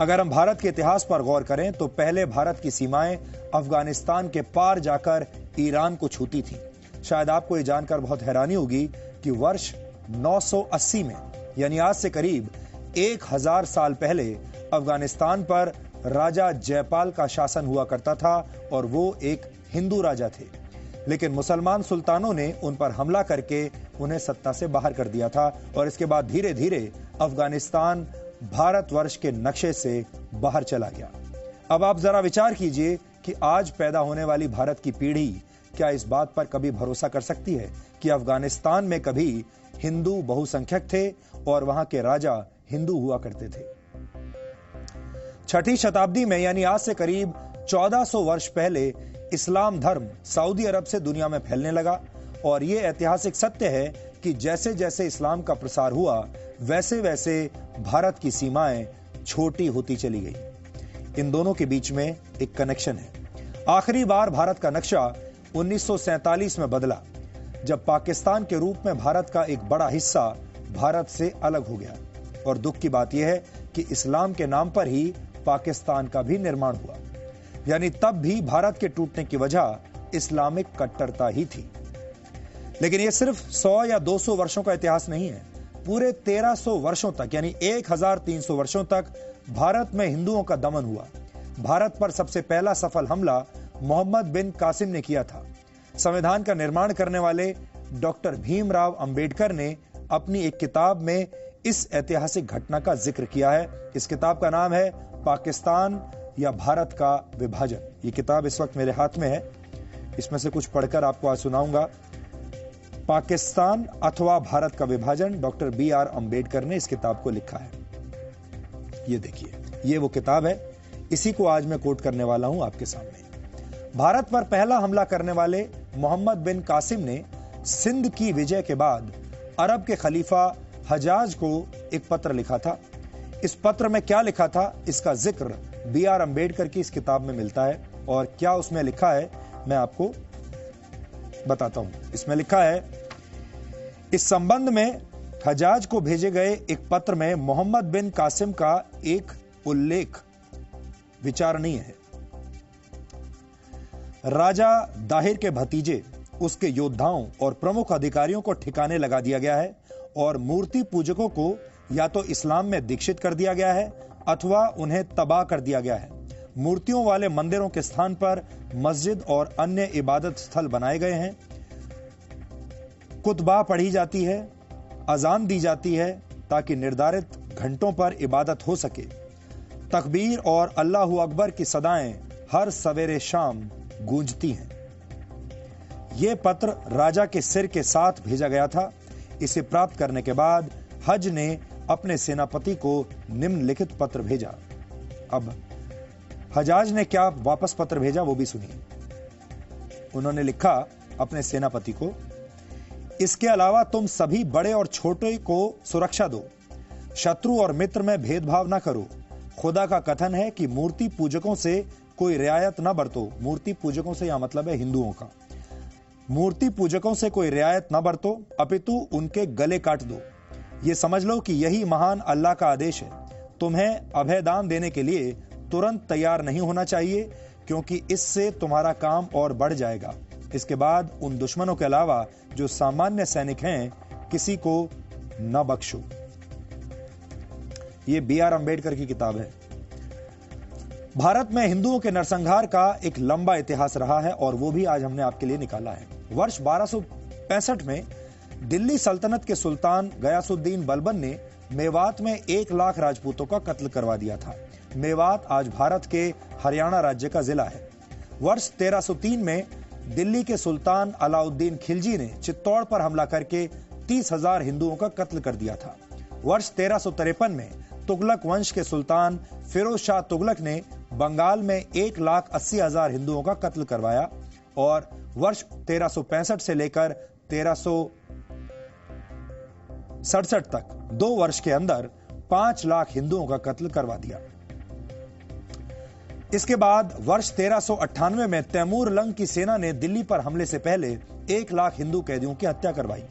अगर हम भारत के इतिहास पर गौर करें तो पहले भारत की सीमाएं अफगानिस्तान के पार जाकर ईरान को छूती थी। शायद आपको यह जानकर बहुत हैरानी होगी कि वर्ष 980 में, यानी आज से करीब 1000 साल पहले, अफगानिस्तान पर राजा जयपाल का शासन हुआ करता था और वो एक हिंदू राजा थे। लेकिन मुसलमान सुल्तानों ने उन पर हमला करके उन्हें सत्ता से बाहर कर दिया था और इसके बाद धीरे धीरे अफगानिस्तान भारतवर्ष के नक्शे से बाहर चला गया। अब आप जरा विचार कीजिए कि आज पैदा होने वाली भारत की पीढ़ी क्या इस बात पर कभी भरोसा कर सकती है कि अफगानिस्तान में कभी हिंदू बहुसंख्यक थे और वहां के राजा हिंदू हुआ करते थे। 6ठी शताब्दी में, यानी आज से करीब 1400 वर्ष पहले, इस्लाम धर्म सऊदी अरब से दुनिया में फैलने लगा और यह ऐतिहासिक सत्य है कि जैसे जैसे इस्लाम का प्रसार हुआ वैसे वैसे भारत की सीमाएं छोटी होती चली गई। इन दोनों के बीच में एक कनेक्शन है। आखिरी बार भारत का नक्शा 1947 में बदला, जब पाकिस्तान के रूप में भारत का एक बड़ा हिस्सा भारत से अलग हो गया। और दुख की बात यह है कि इस्लाम के नाम पर ही पाकिस्तान का भी निर्माण हुआ, यानी तब भी भारत के टूटने की वजह इस्लामिक कट्टरता ही थी। लेकिन यह सिर्फ 100 या 200 वर्षों का इतिहास नहीं है। पूरे 1300 वर्षों तक, यानी 1300 वर्षों तक भारत में हिंदुओं का दमन हुआ। भारत पर सबसे पहला सफल हमला मोहम्मद बिन कासिम ने किया था। संविधान का निर्माण करने वाले डॉक्टर भीमराव अंबेडकर ने अपनी एक किताब में इस ऐतिहासिक घटना का जिक्र किया है। इस किताब का नाम है पाकिस्तान या भारत का विभाजन। ये किताब इस वक्त मेरे हाथ में है। इसमें से कुछ पढ़कर आपको आज सुनाऊंगा। पाकिस्तान अथवा भारत का विभाजन, डॉक्टर BR अंबेडकर ने इस किताब को लिखा है। ये देखिए, ये वो किताब है, इसी को आज मैं कोट करने वाला हूं आपके सामने। भारत पर पहला हमला करने वाले मोहम्मद बिन कासिम ने सिंध की विजय के बाद अरब के खलीफा हजाज को एक पत्र लिखा था। इस पत्र में क्या लिखा था, इसका जिक्र BR अंबेडकर की इस किताब में मिलता है। और क्या उसमें लिखा है मैं आपको बताता हूं। इसमें लिखा है, इस संबंध में हजाज को भेजे गए एक पत्र में मोहम्मद बिन कासिम का एक उल्लेख विचारणीय है। राजा दाहिर के भतीजे, उसके योद्धाओं और प्रमुख अधिकारियों को ठिकाने लगा दिया गया है और मूर्ति पूजकों को या तो इस्लाम में दीक्षित कर दिया गया है अथवा उन्हें तबाह कर दिया गया है। मूर्तियों वाले मंदिरों के स्थान पर मस्जिद और अन्य इबादत स्थल बनाए गए हैं। कुतबा पढ़ी जाती है, अजान दी जाती है ताकि निर्धारित घंटों पर इबादत हो सके। तकबीर और अल्लाहू अकबर की सदाएं हर सवेरे शाम गूंजती हैं। यह पत्र राजा के सिर के साथ भेजा गया था। इसे प्राप्त करने के बाद हज ने अपने सेनापति को निम्नलिखित पत्र भेजा। अब हजाज ने क्या वापस पत्र भेजा वो भी सुनिए। उन्होंने लिखा अपने सेनापति को, इसके अलावा तुम सभी बड़े और छोटे को सुरक्षा दो, शत्रु और मित्र में भेदभाव न करो। खुदा का कथन है कि मूर्ति पूजकों से कोई रियायत न बरतो। मूर्ति पूजकों से यह मतलब है हिंदुओं का। मूर्ति पूजकों से कोई रियायत न बरतो, अपितु उनके गले काट दो। ये समझ लो कि यही महान अल्लाह का आदेश है। तुम्हें अभयदान देने के लिए तुरंत तैयार नहीं होना चाहिए, क्योंकि इससे तुम्हारा काम और बढ़ जाएगा। इसके बाद उन दुश्मनों के अलावा जो सामान्य सैनिक हैं, किसी को न बख्शो। ये BR अंबेडकर की किताब है। भारत में हिंदुओं के नरसंहार का एक लंबा इतिहास रहा है और वो भी आज हमने आपके लिए निकाला है। वर्ष 1265 में दिल्ली सल्तनत के सुल्तान गयासुद्दीन बलबन ने मेवात में 1 लाख राजपूतों का कत्ल करवा दिया था। मेवात आज भारत के हरियाणा राज्य का जिला है। वर्ष 1303 में दिल्ली के सुल्तान अलाउद्दीन खिलजी ने चित्तौड़ पर हमला करके 30,000 हिंदुओं का कत्ल कर दिया था। वर्ष 1353 में तुगलक वंश के सुल्तान फिरोज शाह तुगलक ने बंगाल में 1,80,000 हिंदुओं का कत्ल करवाया और वर्ष 1365 से लेकर 1367 तक 2 वर्ष के अंदर 5 लाख हिंदुओं का कत्ल करवा दिया। इसके बाद वर्ष 1398 में तैमूर लंग की सेना ने दिल्ली पर हमले से पहले 1 लाख हिंदू कैदियों की हत्या करवाई।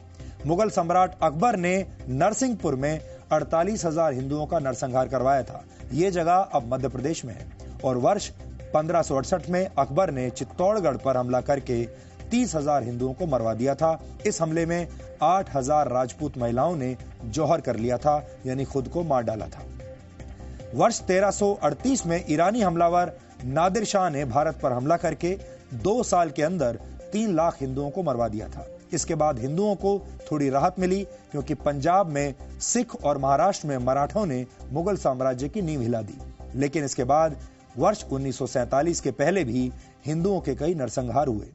मुगल सम्राट अकबर ने नरसिंहपुर में 48,000 हिंदुओं का नरसंहार करवाया था। ये जगह अब मध्य प्रदेश में है और वर्ष 1568 में अकबर ने चित्तौड़गढ़ पर हमला करके 30,000 हिंदुओं को मरवा दिया था। इस हमले में 8,000 राजपूत महिलाओं ने जौहर कर लिया था, यानी खुद को मार डाला था। वर्ष 1338 में ईरानी हमलावर नादिर शाह ने भारत पर हमला करके 2 साल के अंदर 3 लाख हिंदुओं को मरवा दिया था। इसके बाद हिंदुओं को थोड़ी राहत मिली क्योंकि पंजाब में सिख और महाराष्ट्र में मराठों ने मुगल साम्राज्य की नींव हिला दी। लेकिन इसके बाद वर्ष 1947 के पहले भी हिंदुओं के कई नरसंहार हुए।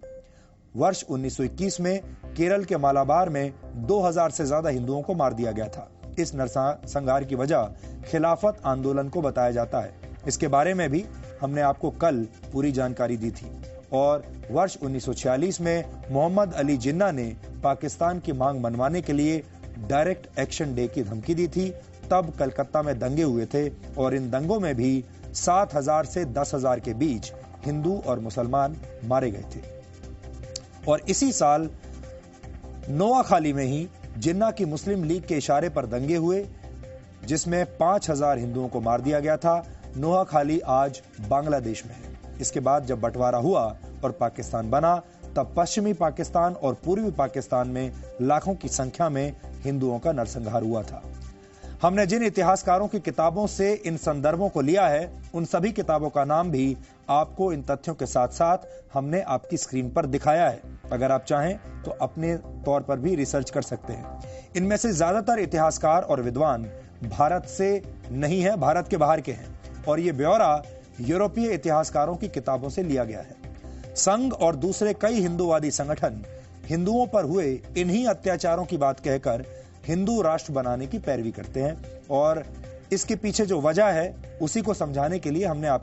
वर्ष 1921 में केरल के मालाबार में 2000 से ज्यादा हिंदुओं को मार दिया गया था। इस नरसंहार की वजह खिलाफत आंदोलन को बताया जाता है। इसके बारे में भी हमने आपको कल पूरी जानकारी दी थी। और वर्ष 1946 में मोहम्मद अली जिन्ना ने पाकिस्तान की मांग मनवाने के लिए डायरेक्ट एक्शन डे की धमकी दी थी। तब कलकत्ता में दंगे हुए थे और इन दंगों में भी 7,000 से 10,000 के बीच हिंदू और मुसलमान मारे गए थे। और इसी साल नोआखाली में ही जिन्ना की मुस्लिम लीग के इशारे पर दंगे हुए, जिसमें 5,000 हिंदुओं को मार दिया गया था। नोआखाली आज बांग्लादेश में है। इसके बाद जब बंटवारा हुआ और पाकिस्तान बना, तब पश्चिमी पाकिस्तान और पूर्वी पाकिस्तान में लाखों की संख्या में हिंदुओं का नरसंहार हुआ था। हमने जिन इतिहासकारों की किताबों से इन संदर्भों को लिया है, उन सभी किताबों का नाम भी आपको इन तथ्यों के साथ साथ हमने आपकी स्क्रीन पर दिखाया है। अगर आप चाहें तो अपने तौर पर भी रिसर्च कर सकते हैं। इनमें से ज्यादातर इतिहासकार और विद्वान भारत से नहीं है, भारत के बाहर के हैं और ये ब्यौरा यूरोपीय इतिहासकारों की किताबों से लिया गया है। संघ और दूसरे कई हिंदूवादी संगठन हिंदुओं पर हुए इन्हीं अत्याचारों की बात कहकर हिंदू राष्ट्र बनाने की पैरवी करते हैं और इसके पीछे जो वजह है उसी को समझाने के लिए हमने